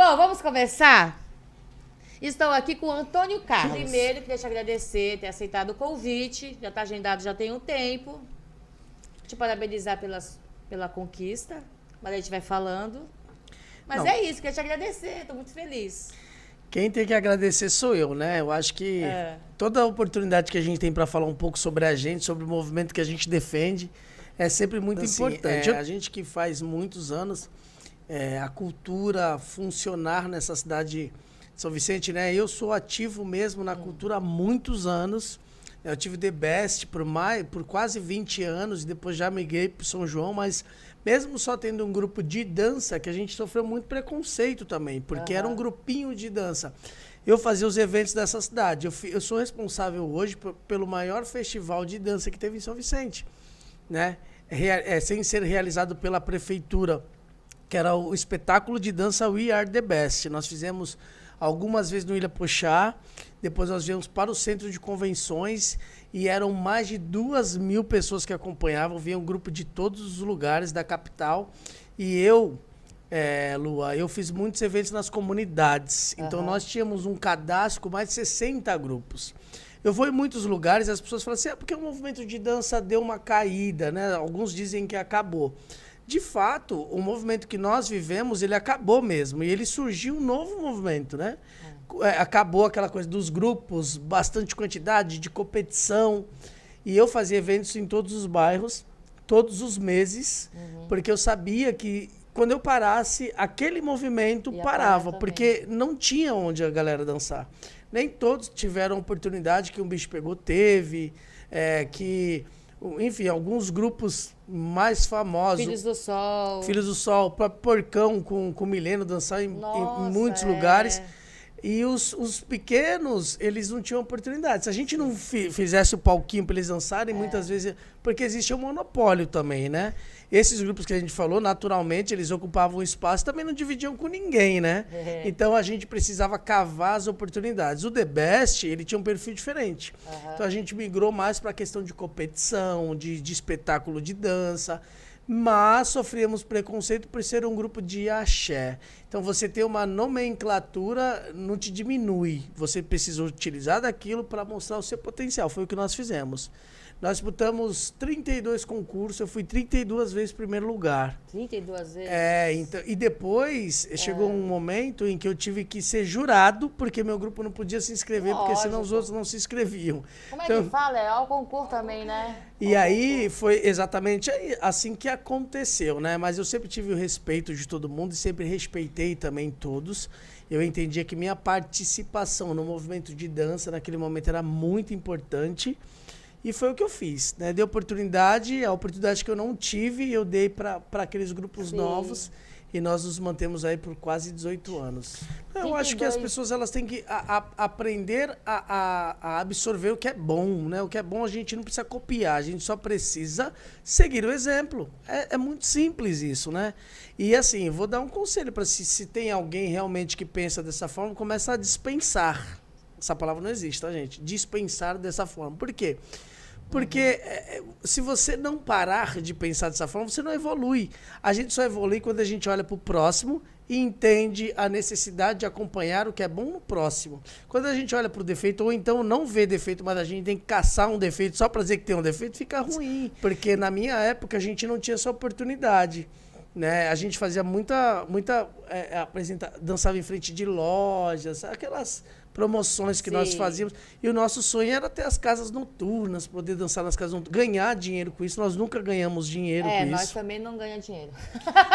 Bom, vamos começar? Estou aqui com o Antônio Carlos. Primeiro, queria te agradecer ter aceitado o convite. Já está agendado já tem um tempo. Te parabenizar pela conquista. Mas a gente vai falando. Mas é isso, queria te agradecer. Estou muito feliz. Quem tem que agradecer sou eu, né? Eu acho que toda a oportunidade que a gente tem para falar um pouco sobre a gente, sobre o movimento que a gente defende, é sempre muito importante. A gente que faz muitos anos, a cultura funcionar nessa cidade de São Vicente, né? Eu sou ativo mesmo na cultura há muitos anos. Eu tive The Best por quase 20 anos, e depois já migrei para São João, mas mesmo só tendo um grupo de dança, que a gente sofreu muito preconceito também, porque era um grupinho de dança. Eu fazia os eventos dessa cidade. Eu sou responsável hoje pelo maior festival de dança que teve em São Vicente, né? Sem ser realizado pela prefeitura, que era o espetáculo de dança We Are The Best. Nós fizemos algumas vezes no Ilha Pochá, depois nós viemos para o centro de convenções e eram mais de 2.000 pessoas que acompanhavam, vinha um grupo de todos os lugares da capital. E eu, Lua, eu fiz muitos eventos nas comunidades, então nós tínhamos um cadastro com mais de 60 grupos. Eu vou em muitos lugares e as pessoas falam assim, porque o movimento de dança deu uma caída, né? Alguns dizem que acabou. De fato, o movimento que nós vivemos, ele acabou mesmo. E ele surgiu um novo movimento, né? Acabou aquela coisa dos grupos, bastante quantidade de competição. E eu fazia eventos em todos os bairros, todos os meses, porque eu sabia que quando eu parasse, aquele movimento parava, porque não tinha onde a galera dançar. Nem todos tiveram oportunidade que Um Bicho Pegou teve, enfim, alguns grupos mais famosos. Filhos do Sol. Filhos do Sol, Porcão com Mileno dançar em muitos lugares. E os pequenos, eles não tinham oportunidade. Se a gente não fizesse o palquinho para eles dançarem, muitas vezes... Porque existe um monopólio também, né? Esses grupos que a gente falou, naturalmente, eles ocupavam o espaço, também não dividiam com ninguém, né? Então, a gente precisava cavar as oportunidades. O The Best, ele tinha um perfil diferente. Então, a gente migrou mais para a questão de competição, de espetáculo de dança, mas sofríamos preconceito por ser um grupo de axé. Então, você ter uma nomenclatura não te diminui. Você precisa utilizar daquilo para mostrar o seu potencial. Foi o que nós fizemos. Nós disputamos 32 concursos, eu fui 32 vezes primeiro lugar. 32 vezes? Então, e depois chegou um momento em que eu tive que ser jurado, porque meu grupo não podia se inscrever, porque senão os outros não se inscreviam. Como é que fala? É ao concurso também, né? E aí foi exatamente assim que aconteceu, né? Mas eu sempre tive o respeito de todo mundo e sempre respeitei também todos. Eu entendia que minha participação no movimento de dança naquele momento era muito importante. E foi o que eu fiz, né? Dei oportunidade, a oportunidade que eu não tive, eu dei para aqueles grupos novos, e nós nos mantemos aí por quase 18 anos. Eu acho que as pessoas elas têm que aprender a absorver o que é bom, né? O que é bom a gente não precisa copiar, a gente só precisa seguir o exemplo. É muito simples isso, né? E assim, vou dar um conselho para se tem alguém realmente que pensa dessa forma, começa a dispensar. Essa palavra não existe, tá, gente? Dispensar dessa forma. Por quê? Porque se você não parar de pensar dessa forma, você não evolui. A gente só evolui quando a gente olha para o próximo e entende a necessidade de acompanhar o que é bom no próximo. Quando a gente olha para o defeito, ou então não vê defeito, mas a gente tem que caçar um defeito só para dizer que tem um defeito, fica ruim. Porque na minha época a gente não tinha essa oportunidade. Né? A gente fazia muita dançava em frente de lojas, aquelas promoções que nós fazíamos. E o nosso sonho era ter as casas noturnas, poder dançar nas casas noturnas, ganhar dinheiro com isso. Nós nunca ganhamos dinheiro com isso. Nós também não ganhamos dinheiro.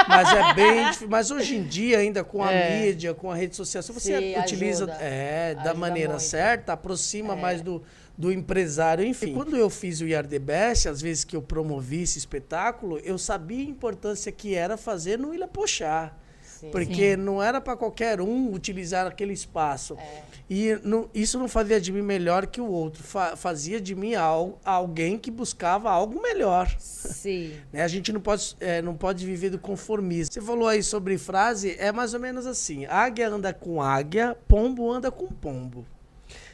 Mas é bem difícil. Mas hoje em dia, ainda com a mídia, com a rede social, se você utiliza da maneira certa, aproxima mais do empresário, enfim. E quando eu fiz o We Are The Best, às vezes que eu promovi esse espetáculo, eu sabia a importância que era fazer no Ilha Pochá. Porque não era para qualquer um utilizar aquele espaço. E isso não fazia de mim melhor que o outro. Fazia de mim alguém que buscava algo melhor. Sim. Né? A gente não pode viver do conformismo. Você falou aí sobre frase, é mais ou menos assim. Águia anda com águia, pombo anda com pombo.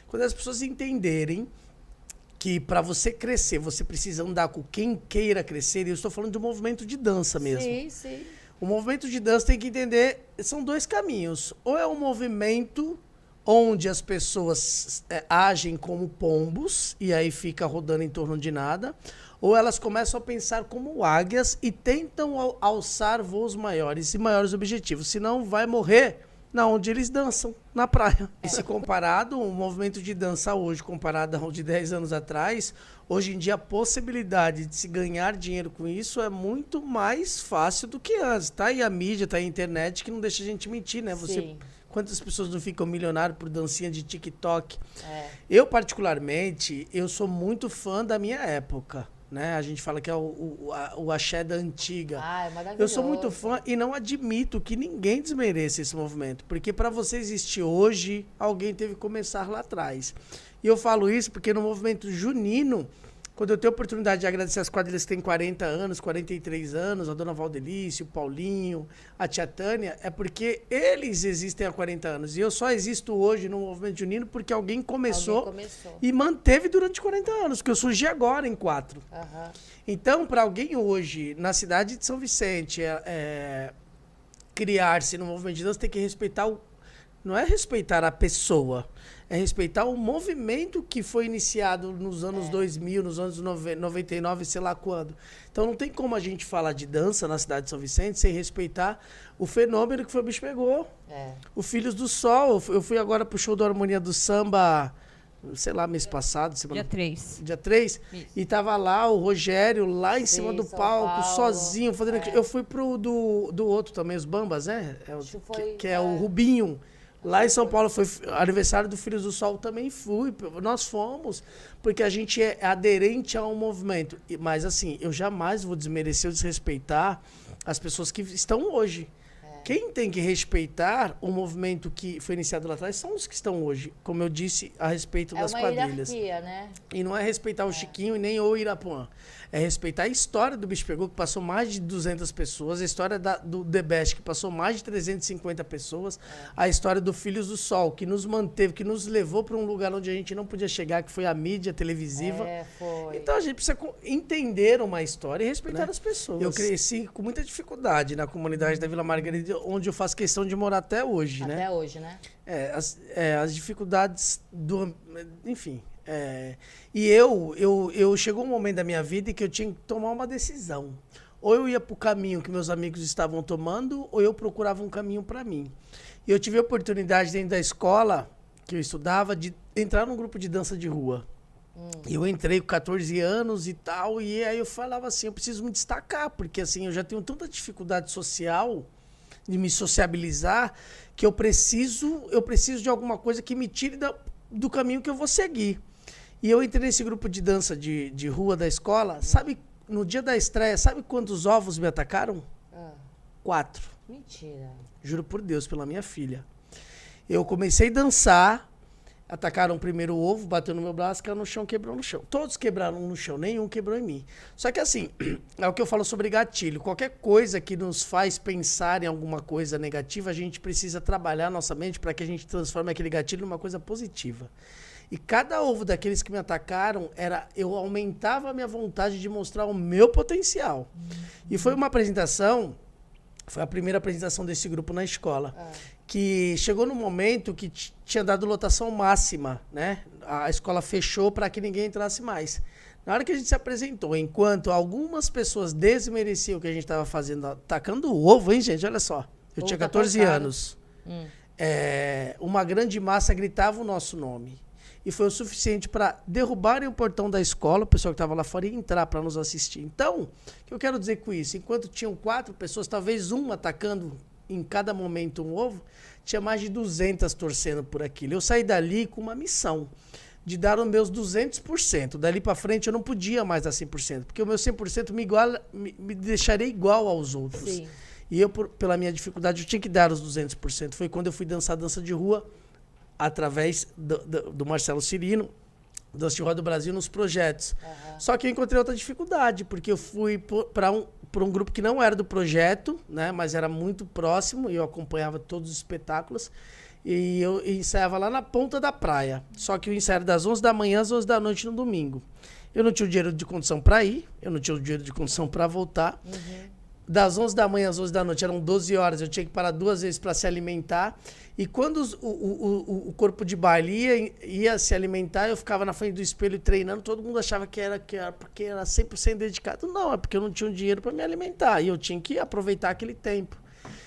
Quando as pessoas entenderem que para você crescer, você precisa andar com quem queira crescer, e eu estou falando de um movimento de dança mesmo. Sim, sim. O movimento de dança tem que entender, são dois caminhos. Ou é um movimento onde as pessoas agem como pombos e aí fica rodando em torno de nada, ou elas começam a pensar como águias e tentam alçar voos maiores e maiores objetivos. Senão vai morrer na onde eles dançam, na praia. E se comparado, o movimento de dança hoje, comparado ao de 10 anos atrás, hoje em dia a possibilidade de se ganhar dinheiro com isso é muito mais fácil do que antes. Tá aí a mídia, tá aí a internet, que não deixa a gente mentir, né? Quantas pessoas não ficam milionárias por dancinha de TikTok? Eu, particularmente, eu sou muito fã da minha época. Né? A gente fala que é o axé da antiga. É maravilhoso. Eu sou muito fã e não admito que ninguém desmereça esse movimento. Porque para você existir hoje, alguém teve que começar lá atrás. E eu falo isso porque no movimento junino, quando eu tenho a oportunidade de agradecer as quadrilhas que têm 40 anos, 43 anos, a dona Valdelice, o Paulinho, a tia Tânia, é porque eles existem há 40 anos. E eu só existo hoje no movimento junino porque alguém começou e manteve durante 40 anos, porque eu surgi agora em 4. Então, para alguém hoje, na cidade de São Vicente, criar-se no movimento de dança, tem que respeitar não é respeitar a pessoa, é respeitar o movimento que foi iniciado nos anos 2000, nos anos 99, sei lá quando. Então não tem como a gente falar de dança na cidade de São Vicente sem respeitar o fenômeno que foi o Bicho Pegou. O Filhos do Sol. Eu fui agora pro show da Harmonia do Samba, sei lá, mês passado. Dia 3. Dia 3. Isso. E tava lá o Rogério, lá em cima do palco, sozinho. Fazendo Eu fui pro do outro também, os Bambas, né? Que é o Rubinho. Lá em São Paulo foi aniversário do Filhos do Sol, também fui. Nós fomos, porque a gente é aderente ao movimento. Mas assim, eu jamais vou desmerecer ou desrespeitar as pessoas que estão hoje. Quem tem que respeitar o movimento que foi iniciado lá atrás são os que estão hoje, como eu disse, a respeito das quadrilhas. Hierarquia, né? E não é respeitar o Chiquinho e nem o Irapuã. É respeitar a história do Bicho Pegou, que passou mais de 200 pessoas, a história do The Best, que passou mais de 350 pessoas, a história do Filhos do Sol, que nos manteve, que nos levou para um lugar onde a gente não podia chegar, que foi a mídia televisiva. Então a gente precisa entender uma história e respeitar as pessoas. Eu cresci com muita dificuldade na comunidade da Vila Margarida, onde eu faço questão de morar até hoje, né? Até hoje, né? As dificuldades enfim. E eu chegou um momento da minha vida em que eu tinha que tomar uma decisão. Ou eu ia para o caminho que meus amigos estavam tomando, ou eu procurava um caminho para mim. E eu tive a oportunidade dentro da escola que eu estudava de entrar num grupo de dança de rua. Eu entrei com 14 anos e tal, e aí eu falava assim, eu preciso me destacar, porque assim, eu já tenho tanta dificuldade social de me sociabilizar, que eu preciso de alguma coisa que me tire do caminho que eu vou seguir. E eu entrei nesse grupo de dança de rua da escola, sabe, no dia da estreia, sabe quantos ovos me atacaram? 4. Mentira. Juro por Deus, pela minha filha. Eu comecei a dançar, atacaram o primeiro ovo, bateu no meu braço, caiu no chão, quebrou no chão. Todos quebraram no chão, nenhum quebrou em mim. Só que assim, é o que eu falo sobre gatilho. Qualquer coisa que nos faz pensar em alguma coisa negativa, a gente precisa trabalhar nossa mente para que a gente transforme aquele gatilho numa coisa positiva. E cada ovo daqueles que me atacaram, eu aumentava a minha vontade de mostrar o meu potencial. E foi uma apresentação, foi a primeira apresentação desse grupo na escola. Que chegou no momento que tinha dado lotação máxima, né? A escola fechou para que ninguém entrasse mais. Na hora que a gente se apresentou, enquanto algumas pessoas desmereciam o que a gente estava fazendo, atacando o ovo, hein, gente? Olha só. Eu tinha 14 anos. Uma grande massa gritava o nosso nome. E foi o suficiente para derrubarem o portão da escola, o pessoal que estava lá fora, e entrar para nos assistir. Então, o que eu quero dizer com isso? Enquanto tinham 4 pessoas, talvez um atacando em cada momento um ovo, tinha mais de 200 torcendo por aquilo. Eu saí dali com uma missão de dar os meus 200%. Dali para frente eu não podia mais dar 100%, porque o meu 100% me deixaria igual aos outros. Sim. E eu, pela minha dificuldade, eu tinha que dar os 200%. Foi quando eu fui dançar dança de rua, através do Marcelo Cirino, Dança de Rua do Brasil, nos projetos. Só que eu encontrei outra dificuldade, porque eu fui para um grupo que não era do projeto, né, mas era muito próximo, e eu acompanhava todos os espetáculos, e eu ensaiava lá na ponta da praia. Só que eu ensaiava das 11 da manhã às 11 da noite no domingo. Eu não tinha o dinheiro de condição para ir, eu não tinha o dinheiro de condição para voltar. das 11 da manhã às 11 da noite, eram 12 horas, eu tinha que parar 2 vezes para se alimentar. E quando o corpo de baile ia se alimentar, eu ficava na frente do espelho treinando, todo mundo achava que era porque era 100% dedicado. Não, é porque eu não tinha dinheiro para me alimentar, e eu tinha que aproveitar aquele tempo.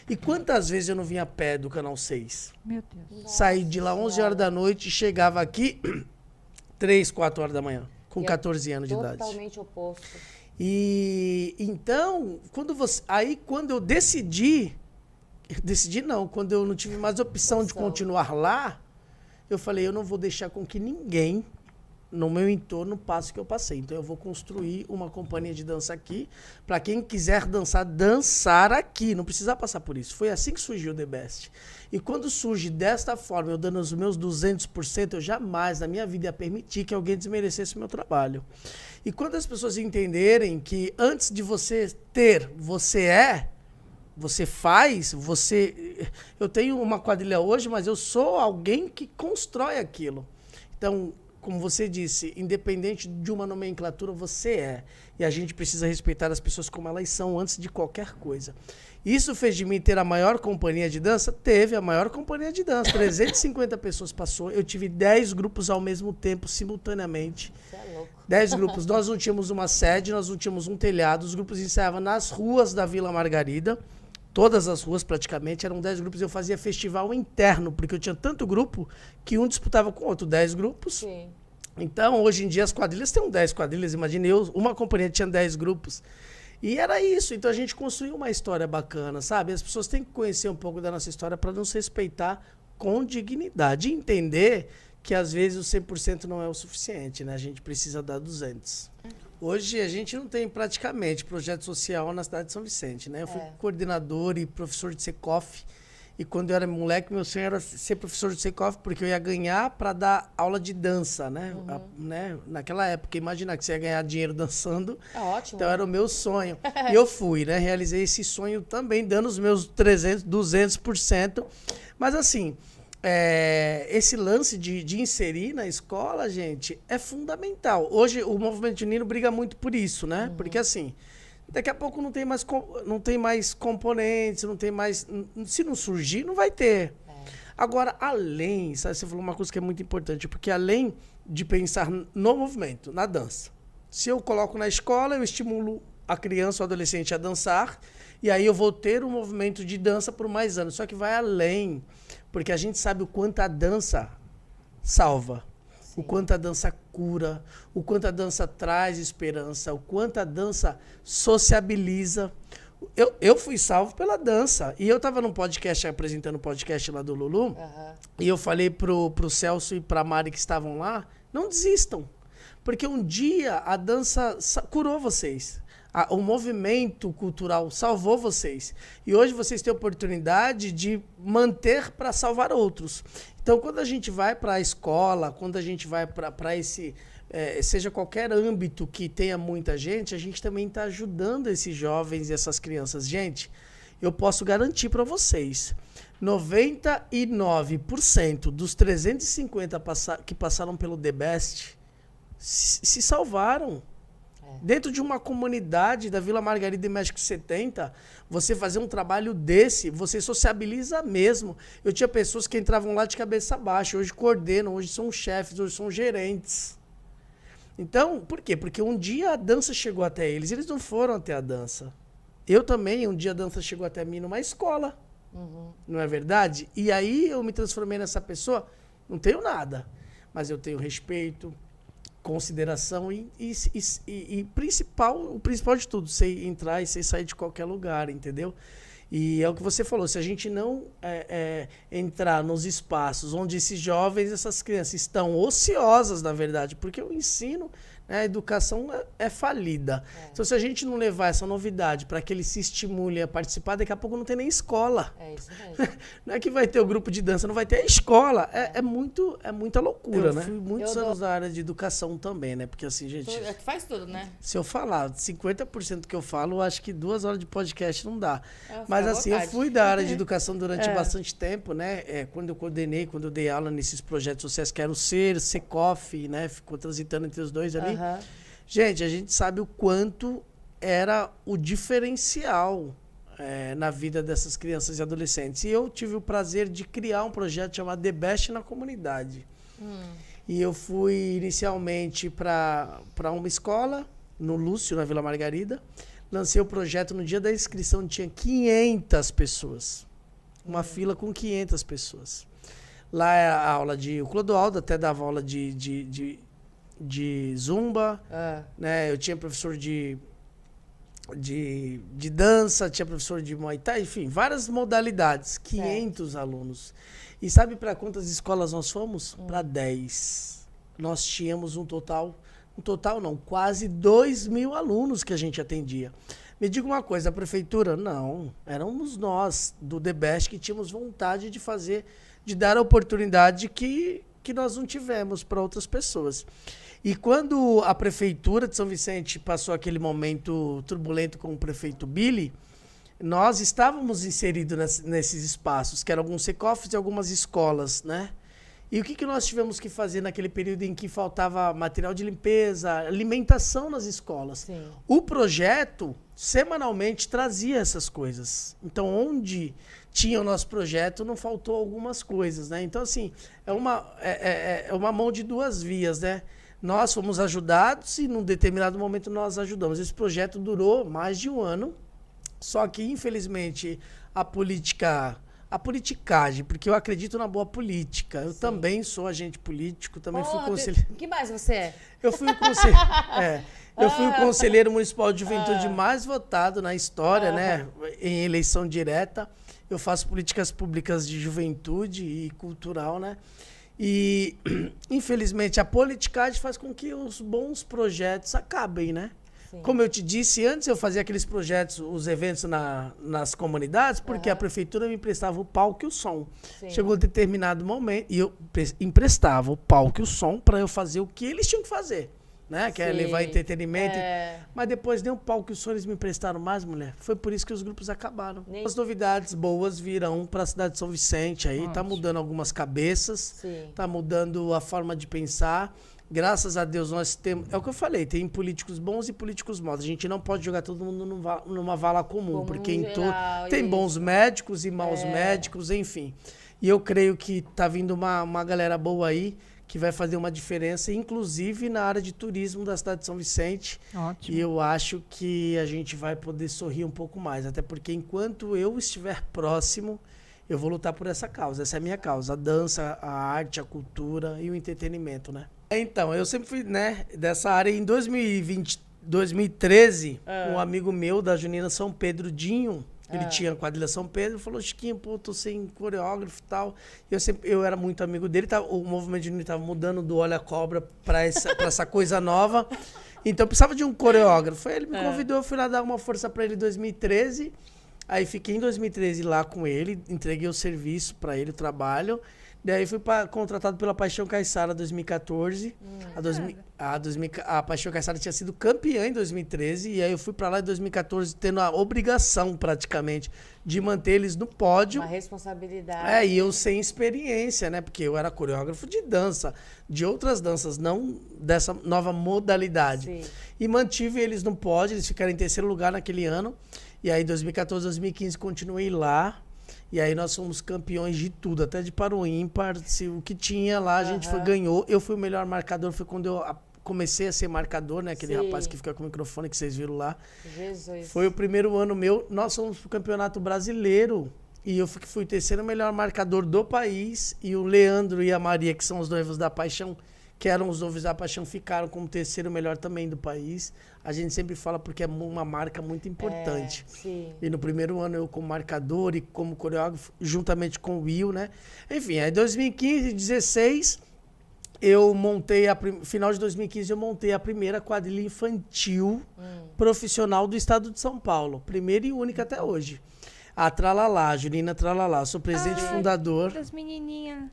E quantas vezes eu não vinha a pé do Canal 6? Meu Deus. Saí de lá 11 horas da noite e chegava aqui 3, 4 horas da manhã, com 14 anos de idade. Totalmente oposto. E então, quando eu decidi não, quando eu não tive mais opção de continuar lá, eu falei, eu não vou deixar com que ninguém no meu entorno passe o que eu passei. Então eu vou construir uma companhia de dança aqui, para quem quiser dançar aqui, não precisa passar por isso. Foi assim que surgiu o The Best. E quando surge desta forma, eu dando os meus 200%, eu jamais na minha vida ia permitir que alguém desmerecesse o meu trabalho. E quando as pessoas entenderem que antes de você ter, você faz, eu tenho uma quadrilha hoje, mas eu sou alguém que constrói aquilo. Então, como você disse, independente de uma nomenclatura, você é. E a gente precisa respeitar as pessoas como elas são antes de qualquer coisa. Isso fez de mim ter a maior companhia de dança? Teve a maior companhia de dança. 350 pessoas passou. Eu tive 10 grupos ao mesmo tempo, simultaneamente. Você é louco. 10 grupos. Nós não tínhamos uma sede, nós não tínhamos um telhado. Os grupos ensaiavam nas ruas da Vila Margarida. Todas as ruas, praticamente, eram 10 grupos. Eu fazia festival interno, porque eu tinha tanto grupo que um disputava com o outro. 10 grupos. Sim. Então, hoje em dia, as quadrilhas têm 10 quadrilhas. Imagine uma companhia tinha 10 grupos. E era isso. Então, a gente construiu uma história bacana, sabe? As pessoas têm que conhecer um pouco da nossa história para nos respeitar com dignidade. E entender que, às vezes, o 100% não é o suficiente, né? A gente precisa dar 200%. Hoje a gente não tem praticamente projeto social na cidade de São Vicente, né? Eu fui coordenador e professor de SECOF. E quando eu era moleque, meu sonho era ser professor de SECOF, porque eu ia ganhar para dar aula de dança, né? Né? Naquela época, imagina que você ia ganhar dinheiro dançando. É ótimo. Então era o meu sonho. E eu fui, né? Realizei esse sonho também, dando os meus 200%. Mas assim, esse lance de inserir na escola, gente, é fundamental. Hoje o movimento junino briga muito por isso, né? Porque assim, daqui a pouco não tem mais componentes, não tem mais. Se não surgir, não vai ter. Agora, além, sabe, você falou uma coisa que é muito importante, porque além de pensar no movimento, na dança, se eu coloco na escola, eu estimulo a criança ou adolescente a dançar, e aí eu vou ter um movimento de dança por mais anos. Só que vai além, porque a gente sabe o quanto a dança salva. Sim. O quanto a dança cura, o quanto a dança traz esperança, o quanto a dança sociabiliza. Eu fui salvo pela dança. E eu estava num podcast, apresentando o podcast lá do Lulu, e eu falei pro Celso e pra Mari que estavam lá, não desistam. Porque um dia a dança curou vocês. O movimento cultural salvou vocês. E hoje vocês têm a oportunidade de manter para salvar outros. Então, quando a gente vai para a escola, quando a gente vai para esse... seja qualquer âmbito que tenha muita gente, a gente também está ajudando esses jovens e essas crianças. Gente, eu posso garantir para vocês, 99% dos 350 que passaram pelo The Best se salvaram. Dentro de uma comunidade da Vila Margarida e México 70, você fazer um trabalho desse, você sociabiliza mesmo. Eu tinha pessoas que entravam lá de cabeça baixa, hoje coordenam, hoje são chefes, hoje são gerentes. Então, por quê? Porque um dia a dança chegou até eles não foram até a dança. Eu também, um dia a dança chegou até mim numa escola. Não é verdade? E aí eu me transformei nessa pessoa, não tenho nada, mas eu tenho respeito, consideração e o principal de tudo, sei entrar e sei sair de qualquer lugar, entendeu? E é o que você falou, se a gente não entrar nos espaços onde esses jovens, essas crianças estão ociosas, na verdade, porque o ensino, a educação é falida. Então, se a gente não levar essa novidade para que eles se estimulem a participar, daqui a pouco não tem nem escola. É isso mesmo. Não é que vai ter o grupo de dança, não vai ter a escola. É muita loucura, né? Eu fui muitos anos na área de educação também, né? Porque assim, gente... Faz tudo, né? Se eu falar 50% que eu falo, eu acho que 2 horas de podcast não dá. Mas assim, eu fui da área de educação durante bastante tempo, né? Quando eu coordenei, quando eu dei aula nesses projetos sociais, que era o SECOF, né? Ficou transitando entre os dois ali. Gente, a gente sabe o quanto era o diferencial na vida dessas crianças e adolescentes. E eu tive o prazer de criar um projeto chamado The Best na comunidade. E eu fui inicialmente para uma escola, no Lúcio, na Vila Margarida. Lancei o projeto no dia da inscrição, tinha 500 pessoas. Uma fila com 500 pessoas. Lá é a aula de... O Clodoaldo até dava aula de zumba. Né? Eu tinha professor de dança, tinha professor de Muay Thai, enfim, várias modalidades. 500 alunos. E sabe para quantas escolas nós fomos? Para 10. Nós tínhamos quase 2.000 alunos que a gente atendia. Me diga uma coisa, a prefeitura? Não, éramos nós, do The Best, que tínhamos vontade de fazer, de dar a oportunidade que nós não tivemos para outras pessoas. E quando a prefeitura de São Vicente passou aquele momento turbulento com o prefeito Billy, nós estávamos inseridos nesses espaços, que eram alguns secofs e algumas escolas, né? E o que nós tivemos que fazer naquele período em que faltava material de limpeza, alimentação nas escolas? Sim. O projeto, semanalmente, trazia essas coisas. Então, onde tinha o nosso projeto, não faltou algumas coisas, né? Então, assim, é uma mão de duas vias, né? Nós fomos ajudados e, num determinado momento, nós ajudamos. Esse projeto durou mais de um ano, só que, infelizmente, a politicagem, porque eu acredito na boa política. Eu também sou agente político, também fui conselheiro. O que mais você é? Eu fui o conselheiro municipal de juventude mais votado na história, né? Em eleição direta. Eu faço políticas públicas de juventude e cultural, né? E, infelizmente, a politicagem faz com que os bons projetos acabem, né? Sim. Como eu te disse, antes eu fazia aqueles projetos, os eventos nas comunidades, porque a prefeitura me emprestava o palco e o som. Sim. Chegou um determinado momento e eu emprestava o palco e o som para eu fazer o que eles tinham que fazer, né? Que é levar entretenimento. Mas depois nem o palco e o som eles me emprestaram mais, mulher. Foi por isso que os grupos acabaram. As novidades boas virão para a cidade de São Vicente. Aí tá mudando algumas cabeças, tá mudando a forma de pensar. Graças a Deus nós temos... É o que eu falei, tem políticos bons e políticos maus. A gente não pode jogar todo mundo numa vala comum, porque tem bons médicos e maus médicos, enfim. E eu creio que tá vindo uma galera boa aí, que vai fazer uma diferença, inclusive na área de turismo da cidade de São Vicente. Ótimo. E eu acho que a gente vai poder sorrir um pouco mais, até porque enquanto eu estiver próximo, eu vou lutar por essa causa. Essa é a minha causa, a dança, a arte, a cultura e o entretenimento, né? Então, eu sempre fui, né, dessa área. Em 2013, um amigo meu da Junina São Pedro, Dinho, ele tinha a quadrilha São Pedro, falou: Chiquinho, pô, tô sem coreógrafo e tal. Eu era muito amigo dele, o movimento Junina estava mudando do Olha a Cobra para essa coisa nova. Então, eu precisava de um coreógrafo. Aí ele me convidou, eu fui lá dar uma força para ele em 2013. Aí fiquei em 2013 lá com ele, entreguei o serviço para ele, o trabalho. Daí fui contratado pela Paixão Caiçara em 2014. A Paixão Caiçara tinha sido campeã em 2013. E aí eu fui para lá em 2014 tendo a obrigação, praticamente, de manter eles no pódio. Uma responsabilidade. E eu sem experiência, né? Porque eu era coreógrafo de dança, de outras danças, não dessa nova modalidade. Sim. E mantive eles no pódio, eles ficaram em terceiro lugar naquele ano. E aí, em 2014, 2015, continuei lá. E aí, nós fomos campeões de tudo, até de par ou ímpar. O que tinha lá, a gente ganhou. Eu fui o melhor marcador, foi quando eu comecei a ser marcador, né? Aquele rapaz que fica com o microfone que vocês viram lá. Jesus. Foi o primeiro ano meu. Nós fomos pro Campeonato Brasileiro. E eu fui o terceiro melhor marcador do país. E o Leandro e a Maria, que são os noivos da Paixão, que eram os noivos da Paixão, ficaram como terceiro melhor também do país. A gente sempre fala porque é uma marca muito importante. E no primeiro ano eu como marcador e como coreógrafo, juntamente com o Will, né? Enfim, aí em 2015, 2016, eu montei, final de 2015, eu montei a primeira quadrilha infantil profissional do estado de São Paulo. Primeira e única até hoje. A Tralalá, Junina Tralalá. Sou presidente fundador. Das menininhas.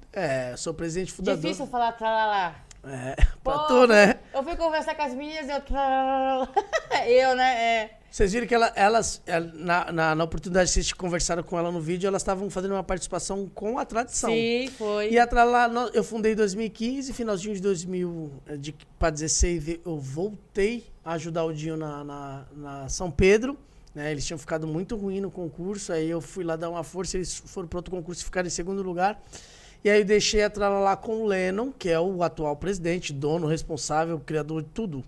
Sou presidente fundador. Difícil falar Tralalá. Pra tu, né? Eu fui conversar com as meninas e eu, né? Vocês viram que elas na oportunidade que vocês conversaram com ela no vídeo, elas estavam fazendo uma participação com a tradição. Sim, foi. E a eu fundei em 2015, finalzinho de 2016, eu voltei ajudar o Dinho na São Pedro, né? Eles tinham ficado muito ruim no concurso, aí eu fui lá dar uma força, eles foram para outro concurso e ficaram em segundo lugar. E aí eu deixei a Tralalá com o Lennon, que é o atual presidente, dono, responsável, criador de tudo,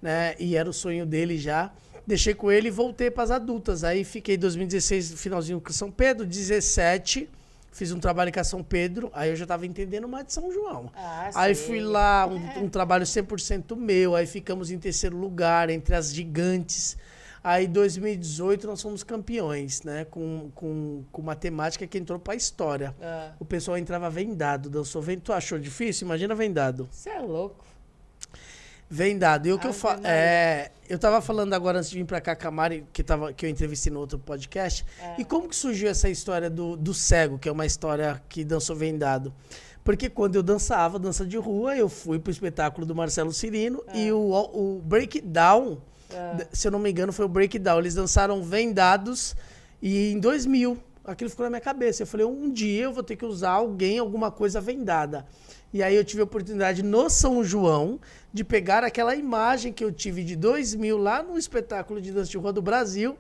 né? E era o sonho dele já. Deixei com ele e voltei para as adultas. Aí fiquei em 2016, finalzinho com São Pedro, 17... Fiz um trabalho com a São Pedro, aí eu já estava entendendo mais de São João. Aí fui lá, um trabalho 100% meu, aí ficamos em terceiro lugar, entre as gigantes. Aí, em 2018, nós fomos campeões, né? Com matemática que entrou para a história. O pessoal entrava vendado, dançou vendado. Tu achou difícil? Imagina vendado. Você é louco. Vendado. E o que eu tava falando agora antes de vir pra cá com a Mari, que eu entrevistei no outro podcast. E como que surgiu essa história do cego, que é uma história que dançou vendado? Porque quando eu dançava, dança de rua, eu fui pro espetáculo do Marcelo Cirino e o Breakdown, se eu não me engano, foi o Breakdown. Eles dançaram vendados e em 2000, aquilo ficou na minha cabeça. Eu falei, um dia eu vou ter que usar alguma coisa vendada. E aí eu tive a oportunidade no São João de pegar aquela imagem que eu tive de 2000 lá no espetáculo de dança de rua do Brasil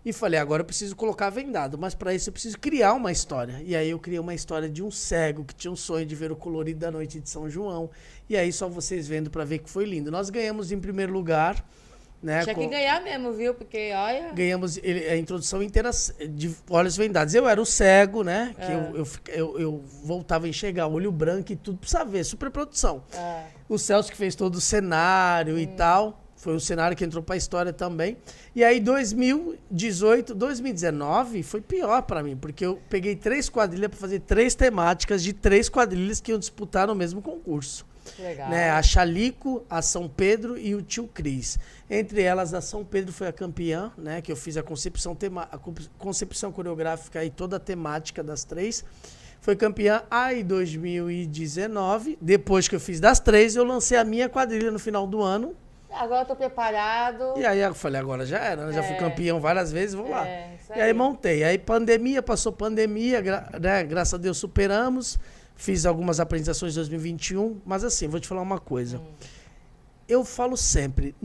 e falei, agora eu preciso colocar vendado, mas para isso eu preciso criar uma história. E aí eu criei uma história de um cego que tinha um sonho de ver o colorido da noite de São João. E aí só vocês vendo para ver que foi lindo. Nós ganhamos em primeiro lugar. Né, tinha que ganhar mesmo, viu? Porque, olha... Ganhamos a introdução inteira de olhos vendados. Eu era o cego, né? Que eu voltava a enxergar, olho branco e tudo, precisa ver, superprodução. O Celso que fez todo o cenário e tal. Foi o cenário que entrou pra história também. E aí, 2018, 2019, foi pior pra mim, porque eu peguei 3 quadrilhas pra fazer 3 temáticas de 3 quadrilhas que iam disputar no mesmo concurso. Legal. Né, a Chalico, a São Pedro e o Tio Cris. Entre elas, a São Pedro foi a campeã, né, que eu fiz a concepção coreográfica e toda a temática das 3. Foi campeã. Aí, em 2019, depois que eu fiz das 3, eu lancei a minha quadrilha no final do ano. Agora eu tô preparado. E aí eu falei, agora já era, né? Já fui campeão várias vezes, vou lá. Isso e aí montei. Aí passou pandemia, né, graças a Deus superamos. Fiz algumas apresentações em 2021, mas assim, vou te falar uma coisa. Eu falo sempre,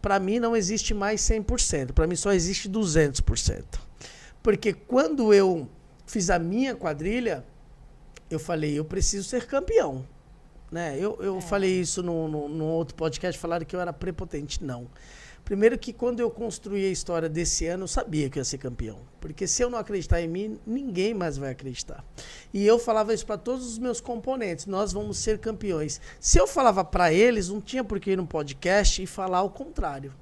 para mim não existe mais 100%, para mim só existe 200%. Porque quando eu fiz a minha quadrilha, eu falei, eu preciso ser campeão. Né? Eu falei isso no outro podcast, falaram que eu era prepotente. Não. Primeiro que quando eu construí a história desse ano, eu sabia que eu ia ser campeão. Porque se eu não acreditar em mim, ninguém mais vai acreditar. E eu falava isso para todos os meus componentes, nós vamos ser campeões. Se eu falava para eles, não tinha por que ir num podcast e falar o contrário.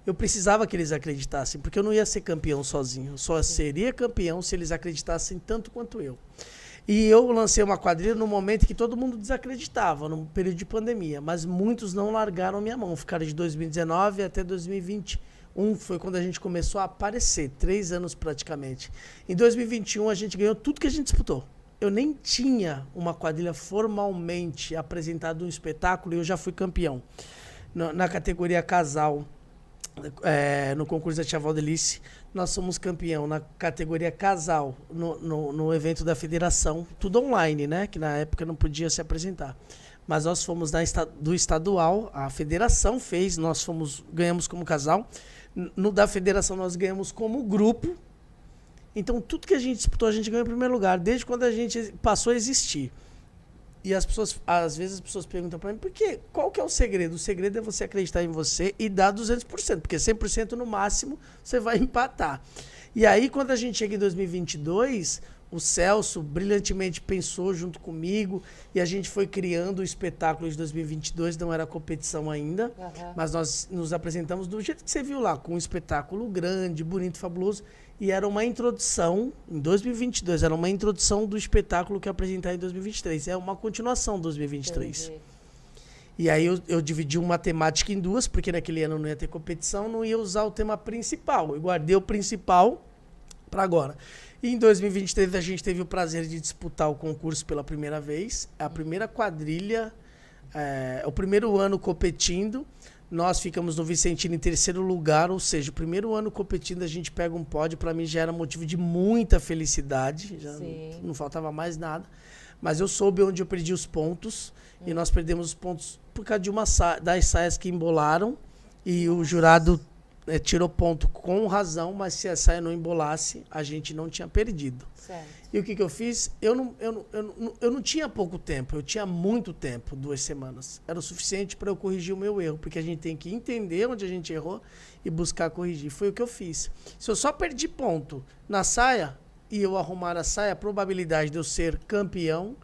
Eu precisava que eles acreditassem, porque eu não ia ser campeão sozinho. Eu só seria campeão se eles acreditassem tanto quanto eu. E eu lancei uma quadrilha no momento que todo mundo desacreditava, no período de pandemia. Mas muitos não largaram minha mão. Ficaram de 2019 até 2021. Foi quando a gente começou a aparecer. 3 anos praticamente. Em 2021 a gente ganhou tudo que a gente disputou. Eu nem tinha uma quadrilha formalmente apresentada no espetáculo e eu já fui campeão. Na categoria casal, no concurso da Tia Valdelice, nós somos campeão na categoria casal, no evento da federação, tudo online, né? Que na época não podia se apresentar. Mas nós fomos do estadual, a federação fez, ganhamos como casal. No da federação nós ganhamos como grupo. Então tudo que a gente disputou, a gente ganhou em primeiro lugar, desde quando a gente passou a existir. E às vezes as pessoas perguntam para mim, qual que é o segredo? O segredo é você acreditar em você e dar 200%, porque 100% no máximo você vai empatar. E aí, quando a gente chega em 2022, o Celso brilhantemente pensou junto comigo e a gente foi criando o espetáculo de 2022, não era competição ainda, mas nós nos apresentamos do jeito que você viu lá, com um espetáculo grande, bonito, fabuloso. E era uma introdução, em 2022, era uma introdução do espetáculo que eu apresentei em 2023. É uma continuação de 2023. Entendi. E aí eu dividi uma temática em 2, porque naquele ano não ia ter competição, não ia usar o tema principal. Eu guardei o principal para agora. E em 2023 a gente teve o prazer de disputar o concurso pela primeira vez. A primeira quadrilha, o primeiro ano competindo. Nós ficamos no Vicentino em terceiro lugar, ou seja, o primeiro ano competindo a gente pega um pódio, para mim já era motivo de muita felicidade, já não faltava mais nada. Mas eu soube onde eu perdi os pontos. E nós perdemos os pontos por causa de das saias que embolaram. E o jurado tirou ponto com razão, mas se a saia não embolasse, a gente não tinha perdido. Certo. E o que eu fiz? Eu não tinha pouco tempo, eu tinha muito tempo, 2 semanas. Era o suficiente para eu corrigir o meu erro, porque a gente tem que entender onde a gente errou e buscar corrigir. Foi o que eu fiz. Se eu só perdi ponto na saia e eu arrumar a saia, a probabilidade de eu ser campeão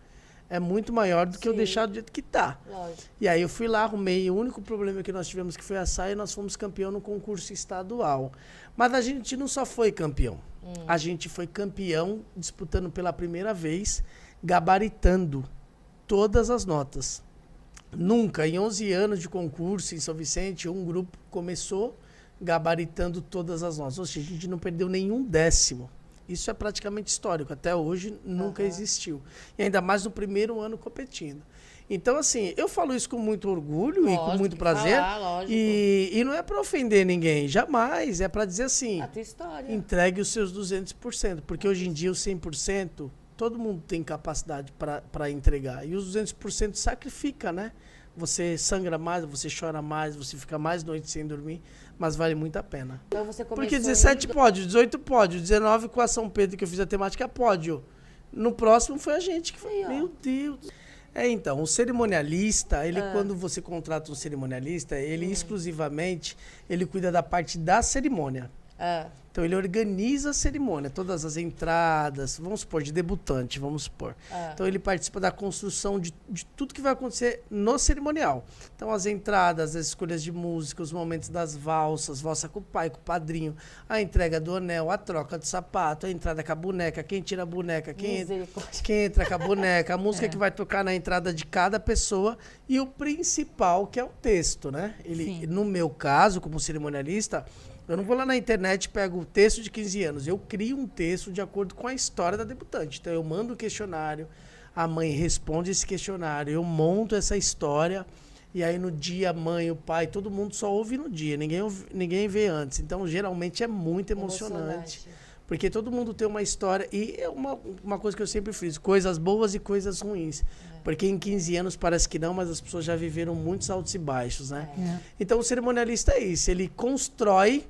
é muito maior do que eu deixar do jeito que tá. Lógico. E aí eu fui lá, arrumei. O único problema que nós tivemos que foi a saia e nós fomos campeão no concurso estadual. Mas a gente não só foi campeão. A gente foi campeão disputando pela primeira vez, gabaritando todas as notas. Nunca, em 11 anos de concurso em São Vicente, um grupo começou gabaritando todas as notas. Ou seja, a gente não perdeu nenhum décimo. Isso é praticamente histórico. Até hoje nunca existiu. E ainda mais no primeiro ano competindo. Então, assim, eu falo isso com muito orgulho e com muito prazer. E não é para ofender ninguém, jamais. É para dizer assim, a tua história. Entregue os seus 200%. Porque hoje em dia, os 100%, todo mundo tem capacidade para entregar. E os 200% sacrifica, né? Você sangra mais, você chora mais, você fica mais noites sem dormir, mas vale muito a pena. Então você começou porque 17 pódio, 18 pódio, 19 com a São Pedro, que eu fiz a temática pódio. No próximo foi a gente que foi. Meu Deus. Então, o cerimonialista, ele quando você contrata um cerimonialista, ele exclusivamente, ele cuida da parte da cerimônia. Então, ele organiza a cerimônia, todas as entradas, vamos supor, de debutante, vamos supor. Então, ele participa da construção de tudo que vai acontecer no cerimonial. Então, as entradas, as escolhas de música, os momentos das valsas, valsa com o pai, com o padrinho, a entrega do anel, a troca de sapato, a entrada com a boneca, quem tira a boneca, quem entra com a boneca, a música que vai tocar na entrada de cada pessoa e o principal, que é o texto, né? No meu caso, como cerimonialista, eu não vou lá na internet e pego o texto de 15 anos. Eu crio um texto de acordo com a história da debutante. Então, eu mando o questionário, a mãe responde esse questionário, eu monto essa história, e aí no dia a mãe, o pai, todo mundo só ouve no dia, ninguém vê antes. Então, geralmente, é muito emocionante. Porque todo mundo tem uma história, e é uma coisa que eu sempre fiz, coisas boas e coisas ruins. Porque em 15 anos parece que não, mas as pessoas já viveram muitos altos e baixos, né? Então, o cerimonialista é isso, ele constrói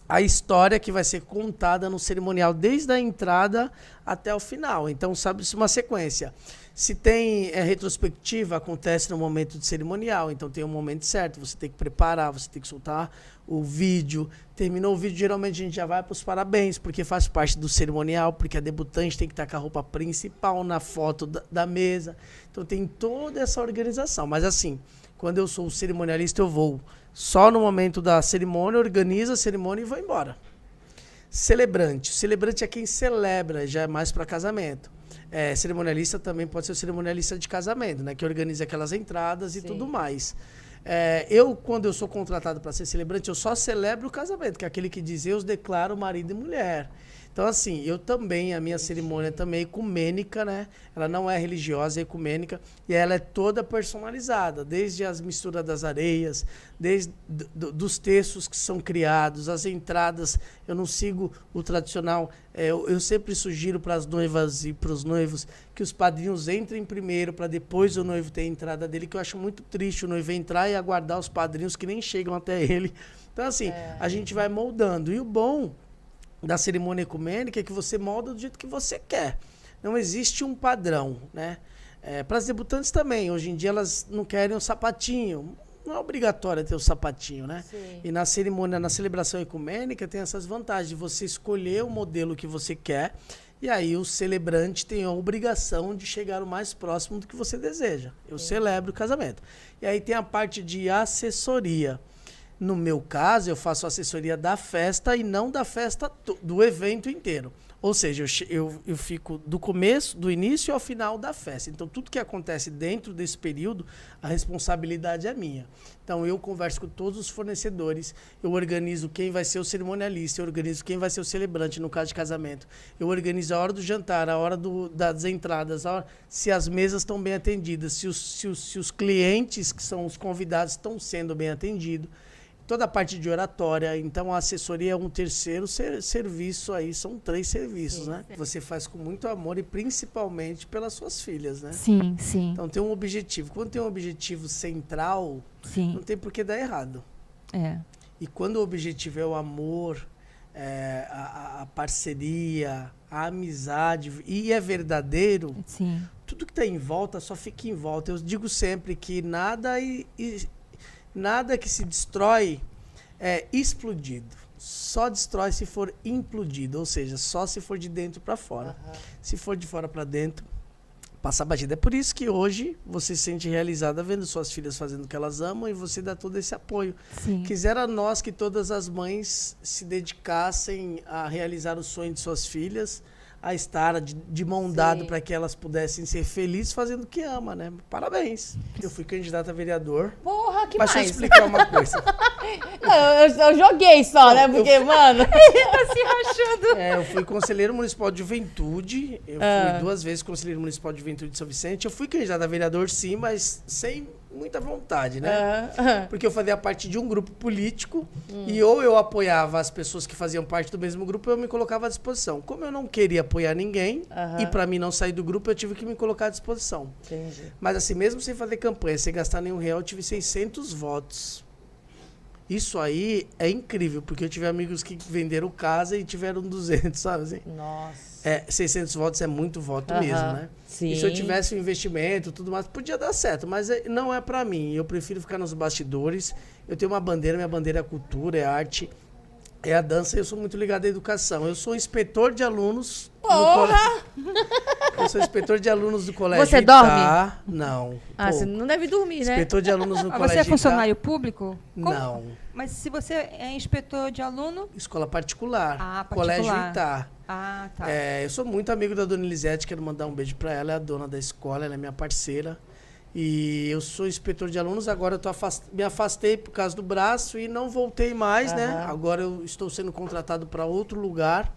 a história que vai ser contada no cerimonial desde a entrada até o final. Então, sabe-se uma sequência. Se tem retrospectiva, acontece no momento de cerimonial. Então, tem um momento certo. Você tem que preparar, você tem que soltar o vídeo. Terminou o vídeo, geralmente a gente já vai para os parabéns, porque faz parte do cerimonial, porque a debutante tem que estar com a roupa principal na foto da mesa. Então, tem toda essa organização. Mas, assim, quando eu sou o cerimonialista, eu vou só no momento da cerimônia, organizo a cerimônia e vou embora. Celebrante. O celebrante é quem celebra, já é mais para casamento. Cerimonialista também pode ser o cerimonialista de casamento, né? Que organiza aquelas entradas e tudo mais. Quando eu sou contratado para ser celebrante, eu só celebro o casamento, que é aquele que diz, eu os declaro marido e mulher. Então, assim, eu também, a minha cerimônia também é ecumênica, né? Ela não é religiosa, é ecumênica, e ela é toda personalizada, desde as misturas das areias, desde dos textos que são criados, as entradas. Eu não sigo o tradicional, eu sempre sugiro para as noivas e para os noivos que os padrinhos entrem primeiro, para depois o noivo ter a entrada dele, que eu acho muito triste o noivo entrar e aguardar os padrinhos que nem chegam até ele. Então, assim, a gente vai moldando. E o bom da cerimônia ecumênica é que você molda do jeito que você quer. Não existe um padrão, né? Para as debutantes também, hoje em dia elas não querem um sapatinho. Não é obrigatório ter o sapatinho, né? Sim. E na cerimônia, na celebração ecumênica, tem essas vantagens de você escolher o modelo que você quer, e aí o celebrante tem a obrigação de chegar o mais próximo do que você deseja. Eu celebro o casamento. E aí tem a parte de assessoria. No meu caso, eu faço assessoria da festa e não da festa do evento inteiro. Ou seja, eu fico do início ao final da festa. Então, tudo que acontece dentro desse período, a responsabilidade é minha. Então, eu converso com todos os fornecedores, eu organizo quem vai ser o cerimonialista, eu organizo quem vai ser o celebrante, no caso de casamento. Eu organizo a hora do jantar, a hora das entradas, se as mesas estão bem atendidas, se os clientes, que são os convidados, estão sendo bem atendidos. toda a parte de oratória. Então, a assessoria é um terceiro serviço aí, são 3 serviços, né? Você faz com muito amor e principalmente pelas suas filhas, né? Sim, sim. Então, tem um objetivo. Quando tem um objetivo central, não tem por que dar errado. E quando o objetivo é o amor, a parceria, a amizade, e é verdadeiro, tudo que está em volta só fica em volta. Eu digo sempre que nada que se destrói é explodido. Só destrói se for implodido, ou seja, só se for de dentro para fora. Se for de fora para dentro, passa batida. É por isso que hoje você se sente realizada vendo suas filhas fazendo o que elas amam e você dá todo esse apoio. Quisera nós que todas as mães se dedicassem a realizar o sonho de suas filhas, a estar de mão dada para que elas pudessem ser felizes fazendo o que ama, né? Parabéns. Eu fui candidata a vereador. Porra, que mas mais? Deixa eu explicar uma coisa. Não, eu joguei só, né? Porque, mano... Tá se rachando. Eu fui conselheiro municipal de juventude. Eu fui 2 vezes conselheiro municipal de juventude de São Vicente. Eu fui candidato a vereador, sim, mas sem muita vontade, né? Porque eu fazia parte de um grupo político e ou eu apoiava as pessoas que faziam parte do mesmo grupo, eu me colocava à disposição. Como eu não queria apoiar ninguém e para mim não sair do grupo, eu tive que me colocar à disposição. Entendi. Mas assim, mesmo sem fazer campanha, sem gastar nenhum real, eu tive 600 votos. Isso aí é incrível, porque eu tive amigos que venderam casa e tiveram 200, sabe assim? Nossa. 600 votos é muito voto mesmo, né? Sim. E se eu tivesse um investimento, tudo mais, podia dar certo, mas não é pra mim. Eu prefiro ficar nos bastidores. Eu tenho uma bandeira, minha bandeira é a cultura, é a arte, é a dança, e eu sou muito ligado à educação. Eu sou inspetor de alunos. Eu sou inspetor de alunos do colégio. Você dorme? Não. Você não deve dormir, né? Inspetor de alunos no colégio. Você é funcionário público? Não. Mas se você é inspetor de aluno? Escola particular. Particular. Colégio Itá. Tá. Eu sou muito amigo da dona Elisete, quero mandar um beijo pra ela, é a dona da escola, ela é minha parceira. E eu sou inspetor de alunos, agora eu me afastei por causa do braço e não voltei mais, né? Agora eu estou sendo contratado para outro lugar,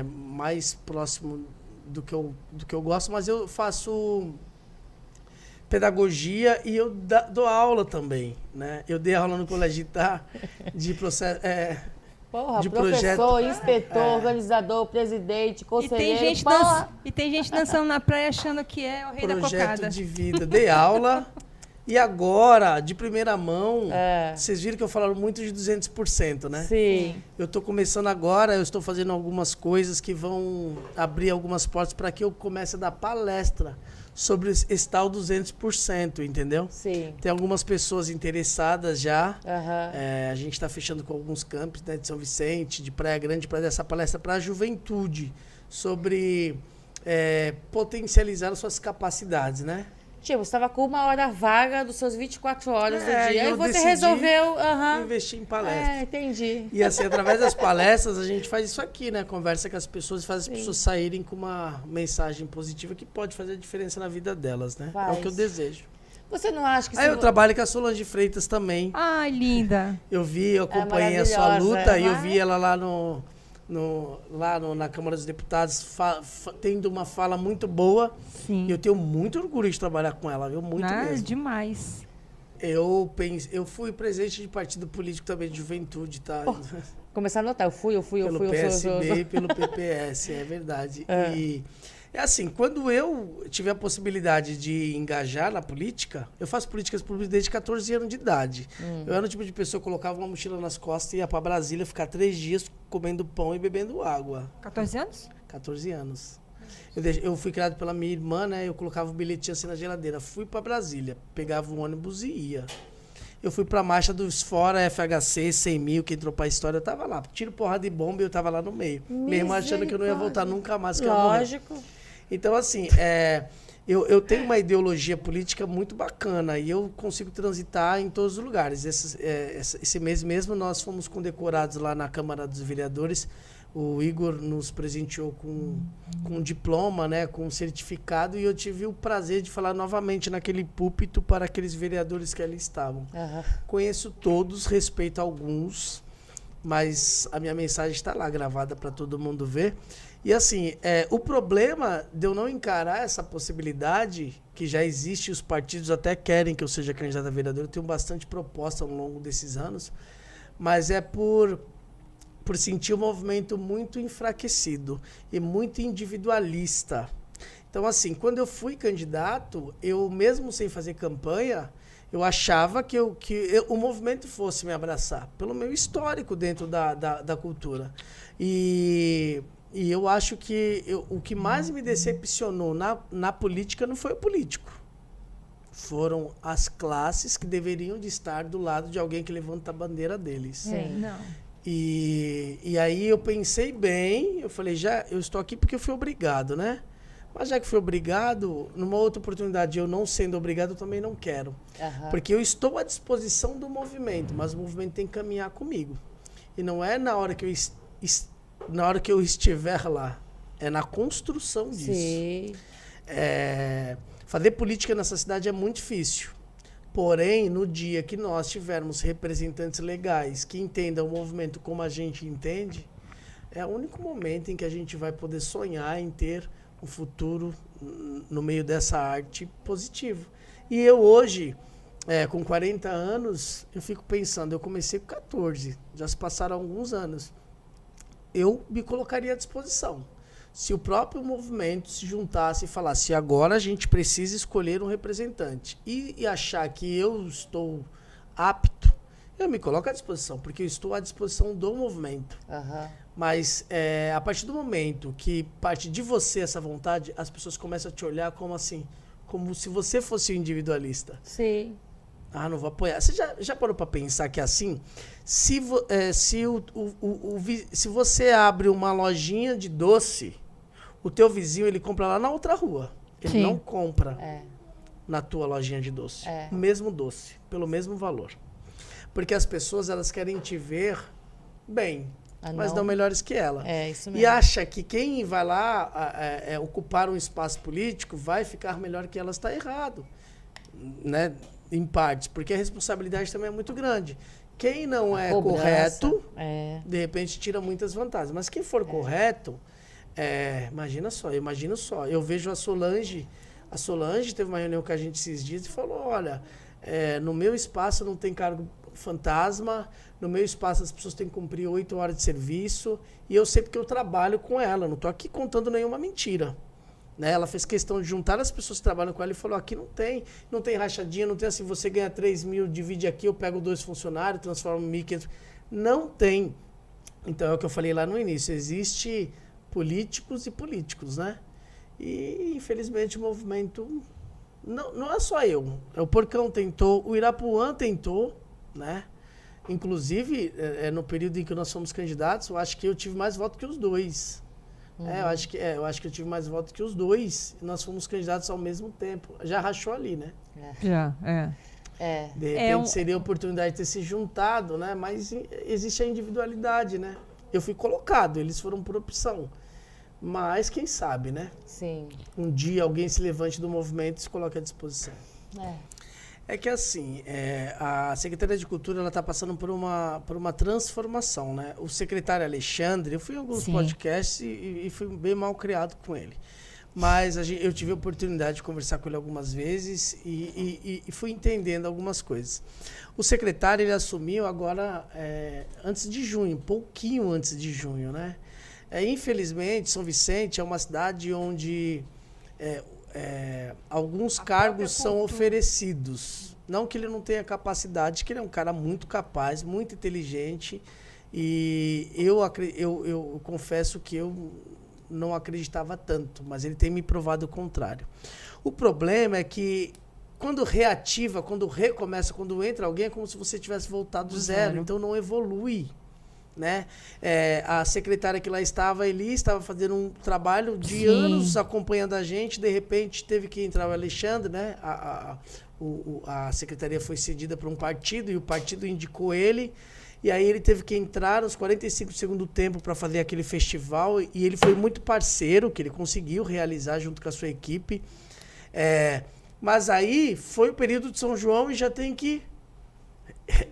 mais próximo do que eu gosto, mas eu faço pedagogia e eu dou aula também, né? Eu dei aula no Colégio Itá de processo... de professor, inspetor, organizador, presidente, conselheiro. E tem gente dançando na praia achando que é o rei da cocada. Projeto de vida. Dei aula e agora, de primeira mão, vocês viram que eu falo muito de 200%, né? Sim. Eu estou começando agora, eu estou fazendo algumas coisas que vão abrir algumas portas para que eu comece a dar palestra sobre esse tal 200%, entendeu? Sim. Tem algumas pessoas interessadas já. A gente está fechando com alguns campos, né, de São Vicente, de Praia Grande, para dar essa palestra para a juventude sobre potencializar as suas capacidades, né? Tipo, você estava com 1 hora vaga dos seus 24 horas do dia. E aí você resolveu investir em palestra. Entendi. E assim, através das palestras, a gente faz isso aqui, né? Conversa com as pessoas e faz as pessoas saírem com uma mensagem positiva que pode fazer a diferença na vida delas, né? É o que eu desejo. Você não acha que... eu trabalho com a Solange Freitas também. Ai, linda. Eu acompanhei a sua luta e eu vi ela lá na Câmara dos Deputados tendo uma fala muito boa. Sim. E eu tenho muito orgulho de trabalhar com ela, viu? Muito mesmo. Demais. Eu fui presidente de partido político também de juventude, tá? Começar a notar, eu fui. Pelo PSB e pelo PPS, é verdade. E é assim, quando eu tive a possibilidade de engajar na política, eu faço políticas públicas desde 14 anos de idade. Eu era o tipo de pessoa que colocava uma mochila nas costas e ia pra Brasília ficar 3 dias comendo pão e bebendo água. 14 anos? 14 anos. Eu fui criado pela minha irmã, né? Eu colocava o bilhetinho assim na geladeira. Fui pra Brasília, pegava o ônibus e ia. Eu fui pra marcha dos Fora, FHC, 100 mil, que entrou pra história, eu tava lá. Tiro porrada de bomba e eu tava lá no meio. Mesmo achando que eu não ia voltar nunca mais. Lógico. Então, assim, eu tenho uma ideologia política muito bacana e eu consigo transitar em todos os lugares. Esse mês mesmo nós fomos condecorados lá na Câmara dos Vereadores. O Igor nos presenteou com um diploma, né, com um certificado, e eu tive o prazer de falar novamente naquele púlpito para aqueles vereadores que ali estavam. Conheço todos, respeito alguns, mas a minha mensagem está lá gravada para todo mundo ver. E assim, o problema de eu não encarar essa possibilidade, que já existe, os partidos até querem que eu seja candidato a vereador, eu tenho bastante proposta ao longo desses anos, mas é por sentir o movimento muito enfraquecido e muito individualista. Então, assim, quando eu fui candidato, eu mesmo sem fazer campanha, eu achava que o movimento fosse me abraçar, pelo meu histórico dentro da cultura. E eu acho que o que mais me decepcionou na política não foi o político. Foram as classes que deveriam de estar do lado de alguém que levanta a bandeira deles. Sim. Não. E aí eu pensei bem, eu falei, eu estou aqui porque eu fui obrigado, né? Mas já que fui obrigado, numa outra oportunidade, eu não sendo obrigado, eu também não quero. Aham. Porque eu estou à disposição do movimento, mas o movimento tem que caminhar comigo. E não é na hora que eu estiver lá, é na construção disso. Sim. Fazer política nessa cidade é muito difícil. Porém, no dia que nós tivermos representantes legais que entendam o movimento como a gente entende, é o único momento em que a gente vai poder sonhar em ter um futuro no meio dessa arte positivo. E eu hoje, com 40 anos, eu fico pensando, eu comecei com 14, já se passaram alguns anos. Eu me colocaria à disposição. Se o próprio movimento se juntasse e falasse, agora a gente precisa escolher um representante e achar que eu estou apto, eu me coloco à disposição, porque eu estou à disposição do movimento. Aham. Mas a partir do momento que parte de você essa vontade, as pessoas começam a te olhar como assim, como se você fosse um individualista. Sim. Ah, não vou apoiar. Você já parou para pensar que é assim? Se você abre uma lojinha de doce, o teu vizinho ele compra lá na outra rua. Ele Sim. não compra na tua lojinha de doce. O mesmo doce, pelo mesmo valor. Porque as pessoas elas querem te ver bem, mas não melhores que ela. É, isso mesmo. E acha que quem vai lá ocupar um espaço político vai ficar melhor que ela, está errado. Né? Em partes, porque a responsabilidade também é muito grande. Quem não é correto, de repente tira muitas vantagens. Mas quem for correto, imagina só, eu vejo a Solange teve uma reunião com a gente esses dias e falou, olha, no meu espaço não tem cargo fantasma, no meu espaço as pessoas têm que cumprir 8 horas de serviço, e eu sei porque eu trabalho com ela, não estou aqui contando nenhuma mentira. Né? Ela fez questão de juntar as pessoas que trabalham com ela e falou, aqui não tem rachadinha, não tem assim, você ganha 3 mil, divide aqui, eu pego 2 funcionários, transformo em 1.500. Não tem. Então é o que eu falei lá no início, existe políticos e políticos, né? E infelizmente o movimento, não é só eu, o Porcão tentou, o Irapuã tentou, né? Inclusive, no período em que nós fomos candidatos, eu acho que eu tive mais votos que os dois. Eu acho que eu tive mais votos que os dois. E nós fomos candidatos ao mesmo tempo. Já rachou ali, né? Já, De repente seria a oportunidade de ter se juntado, né? Mas existe a individualidade, né? Eu fui colocado, eles foram por opção. Mas quem sabe, né? Sim. Um dia alguém se levante do movimento e se coloque à disposição. É que assim, a Secretaria de Cultura ela está passando por uma transformação, né? O secretário Alexandre, eu fui em alguns podcasts e fui bem mal criado com ele. Mas eu tive a oportunidade de conversar com ele algumas vezes e fui entendendo algumas coisas. O secretário ele assumiu agora antes de junho, pouquinho antes de junho, né? Infelizmente, São Vicente é uma cidade onde alguns cargos são oferecidos. Não que ele não tenha capacidade, que ele é um cara muito capaz, muito inteligente. E eu confesso que eu não acreditava tanto, mas ele tem me provado o contrário. O problema é que quando reativa, quando recomeça, quando entra alguém, é como se você tivesse voltado do zero. Então não evolui. Né? A secretária que lá estava, Eli, estava fazendo um trabalho de anos acompanhando a gente, de repente teve que entrar o Alexandre, né? A secretaria foi cedida para um partido e o partido indicou ele, e aí ele teve que entrar nos 45 do segundo tempo para fazer aquele festival, e ele foi muito parceiro, que ele conseguiu realizar junto com a sua equipe, mas aí foi o período de São João e já tem que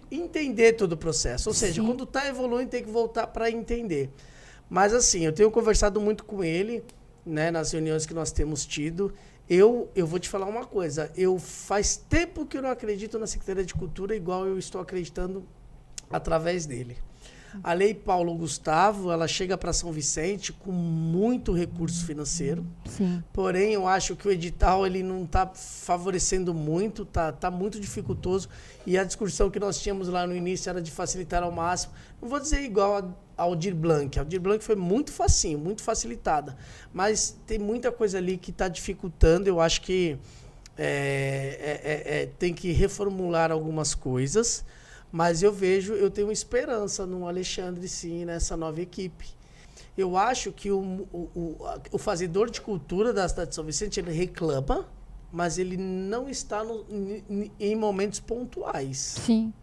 entender todo o processo. Ou seja, quando está evoluindo, tem que voltar para entender. Mas assim, eu tenho conversado muito com ele, né, nas reuniões que nós temos tido. Eu vou te falar uma coisa. Faz tempo que eu não acredito na Secretaria de Cultura igual eu estou acreditando através dele. A Lei Paulo Gustavo, ela chega para São Vicente com muito recurso financeiro. Sim. Porém, eu acho que o edital ele não está favorecendo muito, tá muito dificultoso. E a discussão que nós tínhamos lá no início era de facilitar ao máximo. Não vou dizer igual a Aldir Blanc. A Aldir Blanc foi muito facinho, muito facilitada. Mas tem muita coisa ali que está dificultando. Eu acho que tem que reformular algumas coisas. Mas eu tenho esperança no Alexandre, sim, nessa nova equipe. Eu acho que o fazedor de cultura da cidade de São Vicente, ele reclama, mas ele não está em momentos pontuais. Sim.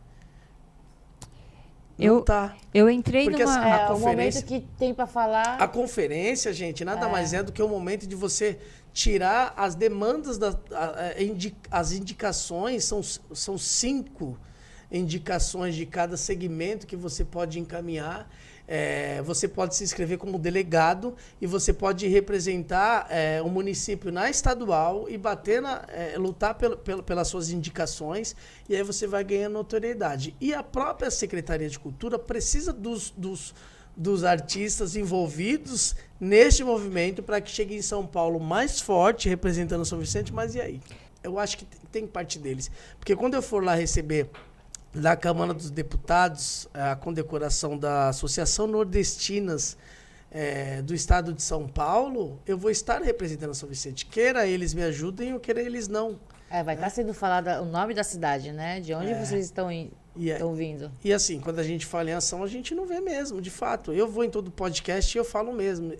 Eu entrei porque numa... o momento que tem para falar... A conferência, gente, nada mais é do que o momento de você tirar as demandas, as indicações, são 5 indicações de cada segmento que você pode encaminhar. Você pode se inscrever como delegado e você pode representar o município na estadual e lutar pelas suas indicações, e aí você vai ganhando notoriedade. E a própria Secretaria de Cultura precisa dos artistas envolvidos neste movimento para que chegue em São Paulo mais forte, representando São Vicente, mas e aí? Eu acho que tem parte deles. Porque quando eu for lá receber da Câmara dos Deputados a condecoração da Associação Nordestinas do Estado de São Paulo, eu vou estar representando São Vicente. Queira eles me ajudem ou queira eles não. Vai estar sendo falado o nome da cidade, né? De onde vocês estão vindo. E assim, quando a gente fala em ação, a gente não vê mesmo, de fato. Eu vou em todo podcast e eu falo mesmo.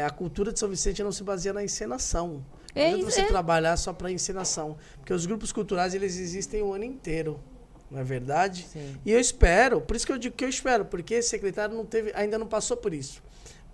A cultura de São Vicente não se baseia na encenação. Não adianta você trabalhar só para encenação. Porque os grupos culturais, eles existem o ano inteiro. Não é verdade? Sim. E eu espero, por isso que eu digo que eu espero, porque esse secretário ainda não passou por isso.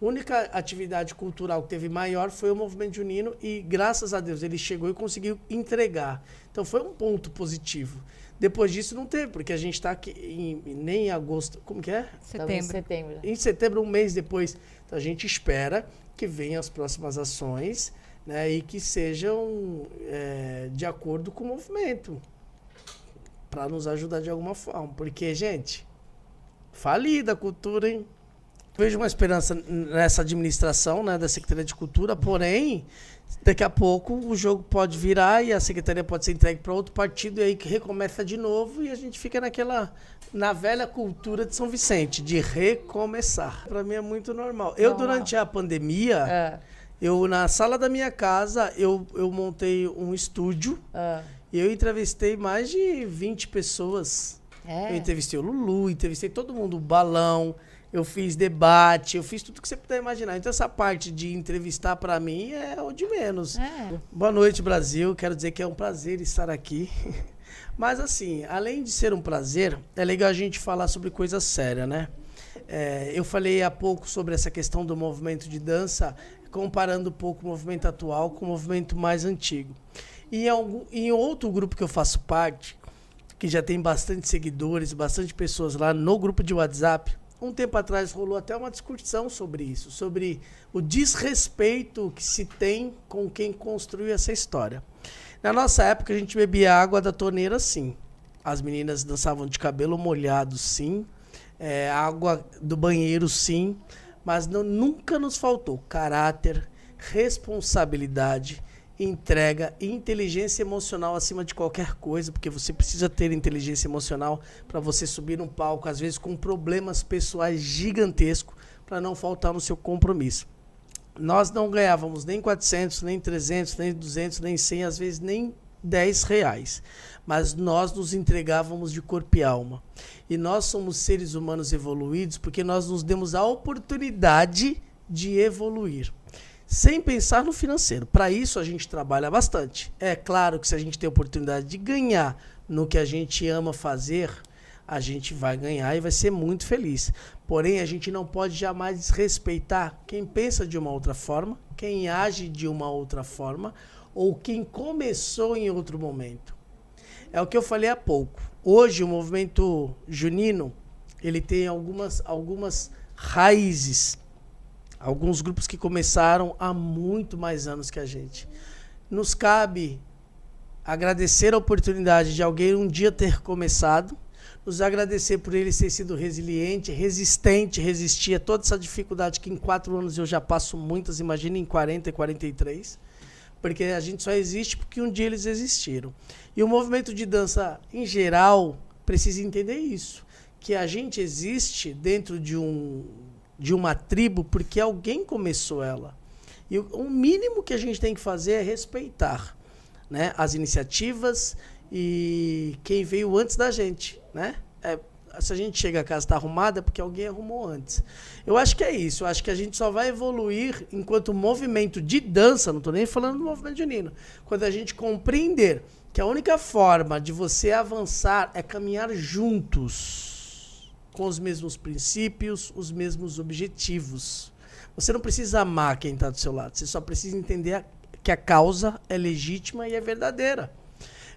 A única atividade cultural que teve maior foi o movimento junino e, graças a Deus, ele chegou e conseguiu entregar. Então, foi um ponto positivo. Depois disso, não teve, porque a gente está aqui nem em agosto. Como que é? Setembro. Em setembro, um mês depois. Então, a gente espera que venham as próximas ações, né, e que sejam de acordo com o movimento, para nos ajudar de alguma forma. Porque, gente, falida a cultura, hein? Vejo uma esperança nessa administração, né, da Secretaria de Cultura, porém, daqui a pouco o jogo pode virar e a Secretaria pode ser entregue para outro partido e aí que recomeça de novo e a gente fica na velha cultura de São Vicente, de recomeçar. Para mim é muito normal. Durante a pandemia, na sala da minha casa, eu montei um estúdio e eu entrevistei mais de 20 pessoas. Eu entrevistei o Lulu, entrevistei todo mundo, o Balão, eu fiz debate, eu fiz tudo que você puder imaginar. Então essa parte de entrevistar para mim é o de menos. Boa noite, Brasil. Quero dizer que é um prazer estar aqui. Mas assim, além de ser um prazer, é legal a gente falar sobre coisa séria, né? Eu falei há pouco sobre essa questão do movimento de dança, comparando um pouco o movimento atual com o movimento mais antigo. E em outro grupo que eu faço parte, que já tem bastante seguidores, bastante pessoas lá no grupo de WhatsApp, um tempo atrás rolou até uma discussão sobre isso, sobre o desrespeito que se tem com quem construiu essa história. Na nossa época, a gente bebia água da torneira, sim. As meninas dançavam de cabelo molhado, sim. Água do banheiro, sim. Mas nunca nos faltou caráter, responsabilidade, entrega e inteligência emocional acima de qualquer coisa, porque você precisa ter inteligência emocional para você subir num palco, às vezes com problemas pessoais gigantescos, para não faltar no seu compromisso. Nós não ganhávamos nem 400, nem 300, nem 200, nem 100, às vezes nem 10 reais. Mas nós nos entregávamos de corpo e alma. E nós somos seres humanos evoluídos porque nós nos demos a oportunidade de evoluir. Sem pensar no financeiro. Para isso a gente trabalha bastante. É claro que se a gente tem a oportunidade de ganhar no que a gente ama fazer, a gente vai ganhar e vai ser muito feliz. Porém, a gente não pode jamais desrespeitar quem pensa de uma outra forma, quem age de uma outra forma ou quem começou em outro momento. É o que eu falei há pouco. Hoje, o movimento junino, ele tem algumas raízes. Alguns grupos que começaram há muito mais anos que a gente. Nos cabe agradecer a oportunidade de alguém um dia ter começado, nos agradecer por ele ter sido resiliente, resistente, resistir a toda essa dificuldade que em 4 anos eu já passo muitas, imagina em 40 e 43, porque a gente só existe porque um dia eles existiram. E o movimento de dança, em geral, precisa entender isso, que a gente existe dentro de uma tribo porque alguém começou ela. E o mínimo que a gente tem que fazer é respeitar, né, as iniciativas e quem veio antes da gente, né? Se a gente chega a casa está arrumada é porque alguém arrumou antes. Eu acho que é isso. Eu acho que a gente só vai evoluir enquanto movimento de dança, não estou nem falando do movimento junino, quando a gente compreender que a única forma de você avançar é caminhar juntos, com os mesmos princípios, os mesmos objetivos. Você não precisa amar quem está do seu lado, você só precisa entender que a causa é legítima e é verdadeira.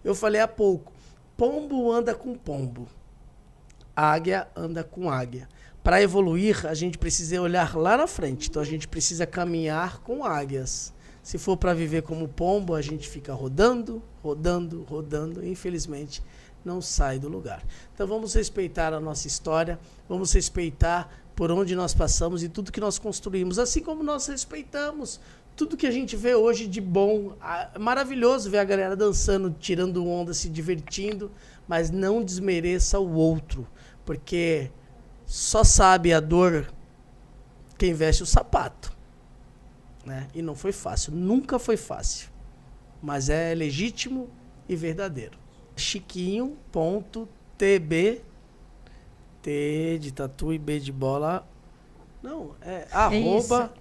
Eu falei há pouco, pombo anda com pombo, águia anda com águia. Para evoluir, a gente precisa olhar lá na frente, então a gente precisa caminhar com águias. Se for para viver como pombo, a gente fica rodando, rodando, rodando, e infelizmente não sai do lugar. Então vamos respeitar a nossa história, vamos respeitar por onde nós passamos e tudo que nós construímos, assim como nós respeitamos tudo que a gente vê hoje de bom. É maravilhoso ver a galera dançando, tirando onda, se divertindo, mas não desmereça o outro, porque só sabe a dor quem veste o sapato, né? E não foi fácil, nunca foi fácil, mas é legítimo e verdadeiro. Chiquinho.tb, T de tatu e B de bola, não, arroba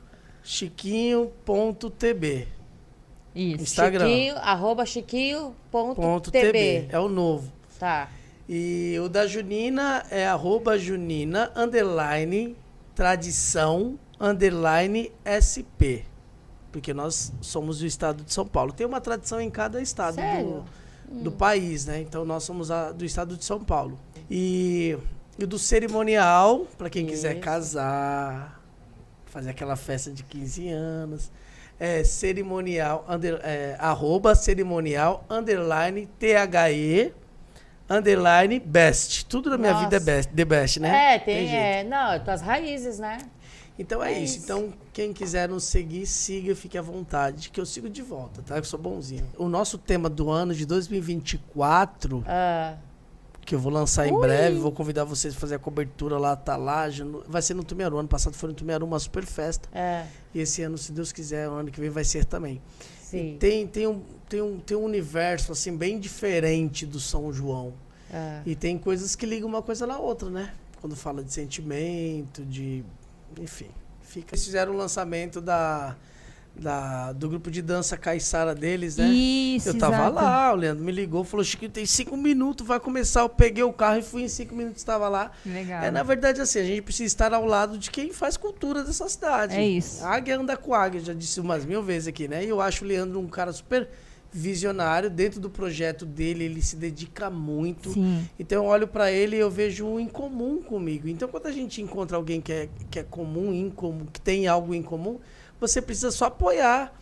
chiquinho.tb. Isso. Instagram. Chiquinho.tb. É o novo. Tá. E o da Junina é @junina _tradição _sp. Porque nós somos do estado de São Paulo. Tem uma tradição em cada estado do país, né? Então nós somos do estado de São Paulo. E do cerimonial, para quem quiser casar, fazer aquela festa de 15 anos, cerimonial, @cerimonial _THE _best. Tudo na minha vida é the best, né? Não, tuas raízes, né? Então é isso. Então, quem quiser nos seguir, siga, fique à vontade, que eu sigo de volta, tá? Eu sou bonzinho. O nosso tema do ano de 2024, que eu vou lançar em breve, vou convidar vocês a fazer a cobertura lá, tá lá, vai ser no Tumiaru. Ano passado foi no Tumiaru, uma super festa. E esse ano, se Deus quiser, o ano que vem vai ser também. Sim. Tem um universo, assim, bem diferente do São João. E tem coisas que ligam uma coisa na outra, né? Quando fala de sentimento, enfim, eles fizeram o lançamento do grupo de dança Caiçara deles, né? Isso, eu tava exato. lá, o Leandro me ligou, falou, Chiquinho, tem 5 minutos, vai começar. Eu peguei o carro e fui em 5 minutos, estava lá. Legal. Na verdade, assim, a gente precisa estar ao lado de quem faz cultura dessa cidade. É isso. A águia anda com águia, já disse umas 1000 vezes aqui, né? E eu acho o Leandro um cara super visionário. Dentro do projeto dele, ele se dedica muito. Sim. Então eu olho para ele e eu vejo um em comum comigo. Então quando a gente encontra alguém que é comum, incomum, que tem algo em comum, você precisa só apoiar.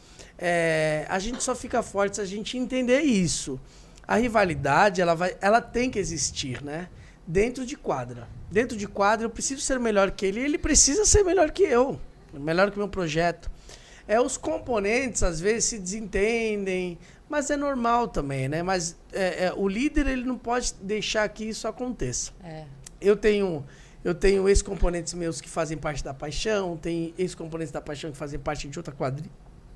A gente só fica forte se a gente entender isso. A rivalidade, ela tem que existir, né? Dentro de quadra. Dentro de quadra eu preciso ser melhor que ele e ele precisa ser melhor que eu. Melhor que o meu projeto. Os componentes às vezes se desentendem, mas é normal também, né? Mas o líder, ele não pode deixar que isso aconteça. Eu tenho ex-componentes meus que fazem parte da Paixão, tem ex-componentes da Paixão que fazem parte de outra quadrilha.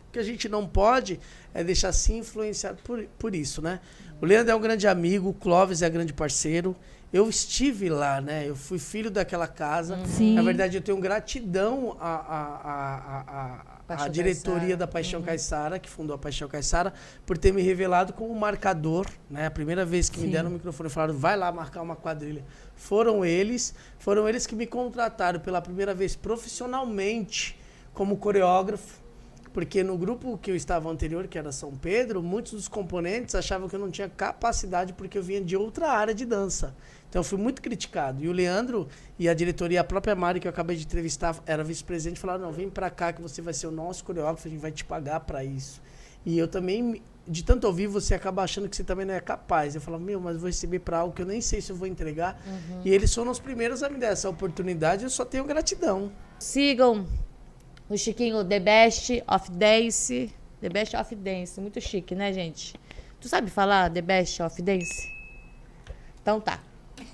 O que a gente não pode é deixar se influenciar por isso, né? O Leandro é um grande amigo, o Clóvis é grande parceiro. Eu estive lá, né? Eu fui filho daquela casa. Sim. Na verdade, eu tenho gratidão à diretoria da Paixão Caiçara, que fundou a Paixão Caiçara, por ter me revelado como marcador, né? A primeira vez que me deram o microfone e falaram, vai lá marcar uma quadrilha. Foram eles que me contrataram pela primeira vez profissionalmente como coreógrafo, Porque no grupo que eu estava anterior, que era São Pedro, muitos dos componentes achavam que eu não tinha capacidade porque eu vinha de outra área de dança. Então eu fui muito criticado. E o Leandro e a diretoria, a própria Mari, que eu acabei de entrevistar, era vice-presidente, falaram, não, vem pra cá que você vai ser o nosso coreógrafo, a gente vai te pagar pra isso. E eu também, de tanto ouvir, você acaba achando que você também não é capaz. Eu falo, mas eu vou receber pra algo que eu nem sei se eu vou entregar. E eles foram os primeiros a me dar essa oportunidade, eu só tenho gratidão. Sigam o Chiquinho The Best of Dance. The Best of Dance. Muito chique, né, gente? Tu sabe falar The Best of Dance? Então tá.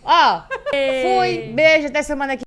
Ó, fui. Beijo, até semana que